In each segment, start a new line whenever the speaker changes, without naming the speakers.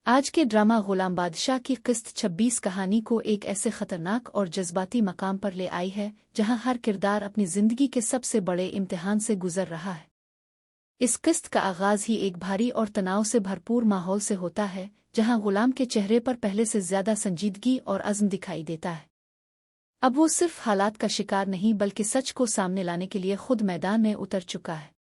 आज के ड्रामा गुलाम बादशाह की किस्त 26 कहानी को एक ऐसे खतरनाक और जज्बाती मकाम पर ले आई है जहां हर किरदार अपनी जिंदगी के सबसे बड़े इम्तिहान से गुजर रहा है। इस किस्त का आगाज ही एक भारी और तनाव से भरपूर माहौल से होता है, जहां गुलाम के चेहरे पर पहले से ज्यादा संजीदगी और अज़्म दिखाई देता है। अब वो सिर्फ हालात का शिकार नहीं बल्कि सच को सामने लाने के लिए खुद मैदान में उतर चुका है।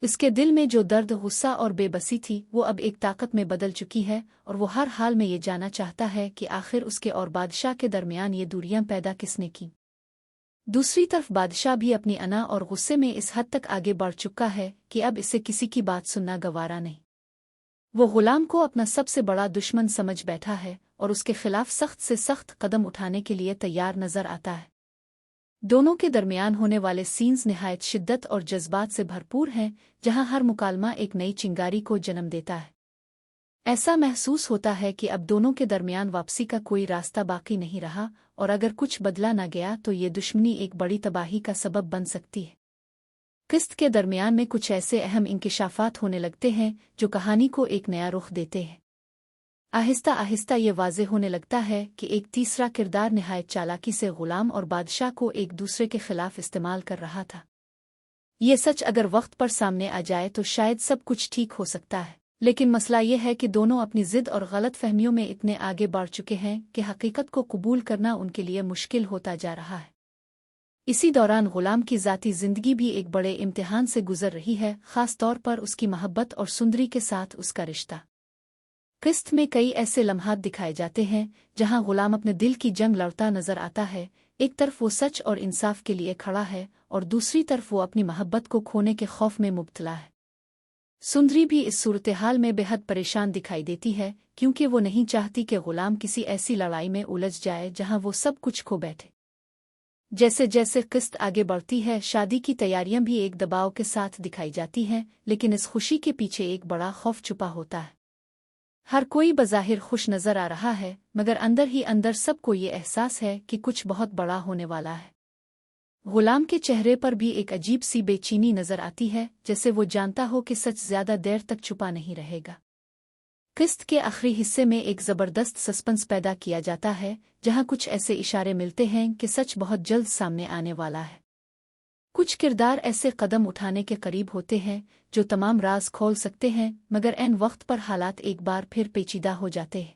इसके दिल में जो दर्द, गुस्सा और बेबसी थी वो अब एक ताकत में बदल चुकी है और वो हर हाल में ये जानना चाहता है कि आखिर उसके और बादशाह के दरमियान ये दूरियां पैदा किसने की। दूसरी तरफ बादशाह भी अपनी अना और गुस्से में इस हद तक आगे बढ़ चुका है कि अब इसे किसी की बात सुनना गवारा नहीं। वो गुलाम को अपना सबसे बड़ा दुश्मन समझ बैठा है और उसके खिलाफ सख्त से सख्त कदम उठाने के लिए तैयार नजर आता है। दोनों के दरमियान होने वाले सीन्स निहायत शिद्दत और जज्बात से भरपूर हैं, जहां हर मुकालमा एक नई चिंगारी को जन्म देता है। ऐसा महसूस होता है कि अब दोनों के दरमियान वापसी का कोई रास्ता बाकी नहीं रहा और अगर कुछ बदला न गया तो ये दुश्मनी एक बड़ी तबाही का सबब बन सकती है। किस्त के दरमियान में कुछ ऐसे अहम इंकिशाफात होने लगते हैं जो कहानी को एक नया रुख देते हैं। आहिस्ता आहिस्ता ये वाज़े होने लगता है कि एक तीसरा किरदार निहायत चालाकी से गुलाम और बादशाह को एक दूसरे के खिलाफ इस्तेमाल कर रहा था। ये सच अगर वक्त पर सामने आ जाए तो शायद सब कुछ ठीक हो सकता है, लेकिन मसला ये है कि दोनों अपनी जिद और गलत फहमियों में इतने आगे बढ़ चुके हैं कि हकीकत को कबूल करना उनके लिए मुश्किल होता जा रहा है। इसी दौरान गुलाम की ज़ाती ज़िंदगी भी एक बड़े इम्तिहान से गुजर रही है, ख़ास तौर पर उसकी मोहब्बत और सुंदरी के साथ उसका रिश्ता। किस्त में कई ऐसे लम्हात दिखाए जाते हैं जहां गुलाम अपने दिल की जंग लड़ता नजर आता है। एक तरफ वो सच और इंसाफ के लिए खड़ा है और दूसरी तरफ वो अपनी मोहब्बत को खोने के खौफ में मुब्तला है। सुंदरी भी इस सूरत-ए-हाल में बेहद परेशान दिखाई देती है, क्योंकि वो नहीं चाहती कि गुलाम किसी ऐसी लड़ाई में उलझ जाए जहां वो सब कुछ खो बैठे। जैसे जैसे किस्त आगे बढ़ती है, शादी की तैयारियां भी एक दबाव के साथ दिखाई जाती हैं, लेकिन इस खुशी के पीछे एक बड़ा खौफ छुपा होता है। हर कोई बज़ाहिर खुश नजर आ रहा है, मगर अंदर ही अंदर सबको ये एहसास है कि कुछ बहुत बड़ा होने वाला है। गुलाम के चेहरे पर भी एक अजीब सी बेचैनी नजर आती है, जैसे वो जानता हो कि सच ज्यादा देर तक छुपा नहीं रहेगा। किस्त के आखिरी हिस्से में एक जबरदस्त सस्पेंस पैदा किया जाता है, जहां कुछ ऐसे इशारे मिलते हैं कि सच बहुत जल्द सामने आने वाला है। कुछ किरदार ऐसे कदम उठाने के करीब होते हैं जो तमाम राज खोल सकते हैं, मगर ऐन वक्त पर हालात एक बार फिर पेचीदा हो जाते हैं।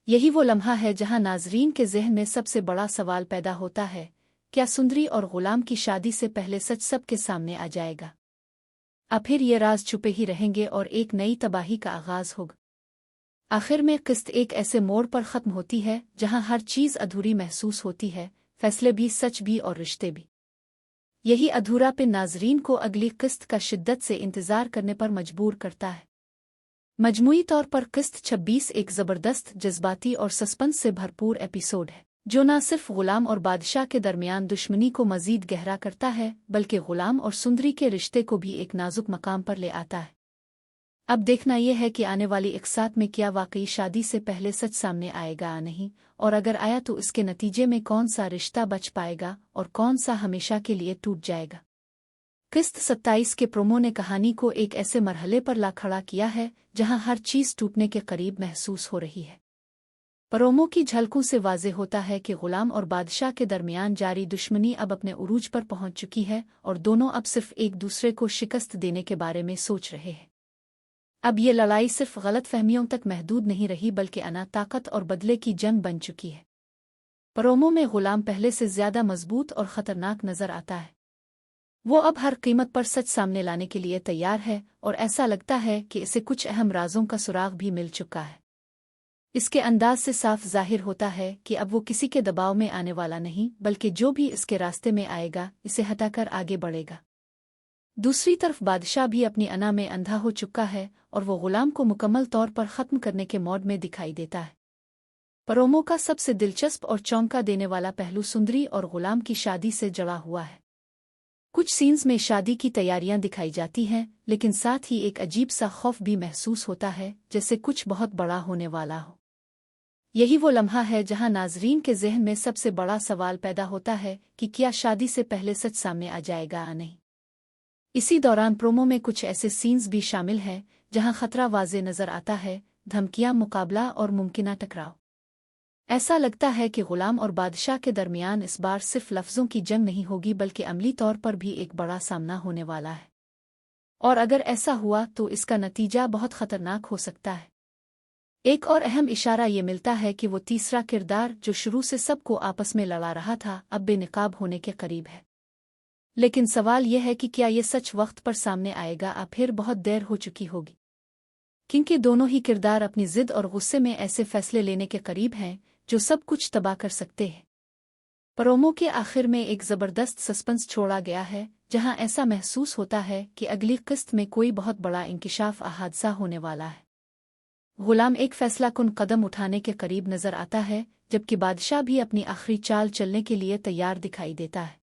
यही वो लम्हा है जहां नाजरीन के ज़हन में सबसे बड़ा सवाल पैदा होता है, क्या सुंदरी और गुलाम की शादी से पहले सच सबके सामने आ जाएगा? अब फिर ये राज छुपे ही रहेंगे और एक नई तबाही का आगाज होगा। आखिर में किस्त एक ऐसे मोड़ पर ख़त्म होती है जहां हर चीज़ अधूरी महसूस होती है, फैसले भी, सच भी और रिश्ते भी। यही अधूरापन नाजरीन को अगली किस्त का शिद्दत से इंतजार करने पर मजबूर करता है। मजमूई तौर पर किस्त 26 एक ज़बरदस्त, जज्बाती और सस्पेंस से भरपूर एपिसोड है, जो न सिर्फ गुलाम और बादशाह के दरमियान दुश्मनी को मजीद गहरा करता है, बल्कि गुलाम और सुंदरी के रिश्ते को भी एक नाजुक मकाम पर ले आता है। अब देखना यह है कि आने वाली इकसात में क्या वाकई शादी से पहले सच सामने आएगा या नहीं, और अगर आया तो इसके नतीजे में कौन सा रिश्ता बच पाएगा और कौन सा हमेशा के लिए टूट जाएगा। किस्त 27 के प्रोमो ने कहानी को एक ऐसे मरहले पर ला खड़ा किया है जहां हर चीज़ टूटने के करीब महसूस हो रही है। प्रोमो की झलकों से वाज़े होता है कि गुलाम और बादशाह के दरमियान जारी दुश्मनी अब अपने उरूज पर पहुंच चुकी है और दोनों अब सिर्फ एक दूसरे को शिकस्त देने के बारे में सोच रहे हैं। अब ये लड़ाई सिर्फ गलत फहमियों तक महदूद नहीं रही, बल्कि अना, ताकत और बदले की जंग बन चुकी है। प्रोमो में गुलाम पहले से ज्यादा मजबूत और खतरनाक नजर आता है। वो अब हर कीमत पर सच सामने लाने के लिए तैयार है और ऐसा लगता है कि इसे कुछ अहम राजों का सुराग भी मिल चुका है। इसके अंदाज से साफ जाहिर होता है कि अब वो किसी के दबाव में आने वाला नहीं, बल्कि जो भी इसके रास्ते में आएगा इसे हटाकर आगे बढ़ेगा। दूसरी तरफ बादशाह भी अपनी अना में अंधा हो चुका है और वो गुलाम को मुकम्मल तौर पर ख़त्म करने के मोड में दिखाई देता है। प्रोमो का सबसे दिलचस्प और चौंका देने वाला पहलू सुंदरी और गुलाम की शादी से जुड़ा हुआ है। कुछ सीन्स में शादी की तैयारियां दिखाई जाती हैं, लेकिन साथ ही एक अजीब सा खौफ भी महसूस होता है, जैसे कुछ बहुत बड़ा होने वाला हो। यही वो लम्हा है जहां नाजरीन के जहन में सबसे बड़ा सवाल पैदा होता है कि क्या शादी से पहले सच सामने आ जाएगा या नहीं। इसी दौरान प्रोमो में कुछ ऐसे सीन्स भी शामिल हैं जहां खतरा वाज़े नजर आता है, धमकियां, मुकाबला और मुमकिना टकराव। ऐसा लगता है कि गुलाम और बादशाह के दरमियान इस बार सिर्फ लफ्ज़ों की जंग नहीं होगी बल्कि अमली तौर पर भी एक बड़ा सामना होने वाला है। और अगर ऐसा हुआ तो इसका नतीजा बहुत खतरनाक हो सकता है। एक और अहम इशारा ये मिलता है कि वो तीसरा किरदार जो शुरू से सबको आपस में लड़ा रहा था अब बेनकाब होने के करीब है। लेकिन सवाल यह है कि क्या ये सच वक्त पर सामने आएगा या फिर बहुत देर हो चुकी होगी, क्योंकि दोनों ही किरदार अपनी जिद और गुस्से में ऐसे फैसले लेने के करीब हैं जो सब कुछ तबाह कर सकते हैं। प्रोमो के आखिर में एक ज़बरदस्त सस्पेंस छोड़ा गया है जहां ऐसा महसूस होता है कि अगली किस्त में कोई बहुत बड़ा इंकिशाफ हादसा होने वाला है। गुलाम एक फैसलाकुन कदम उठाने के करीब नजर आता है जबकि बादशाह भी अपनी आखिरी चाल चलने के लिए तैयार दिखाई देता है।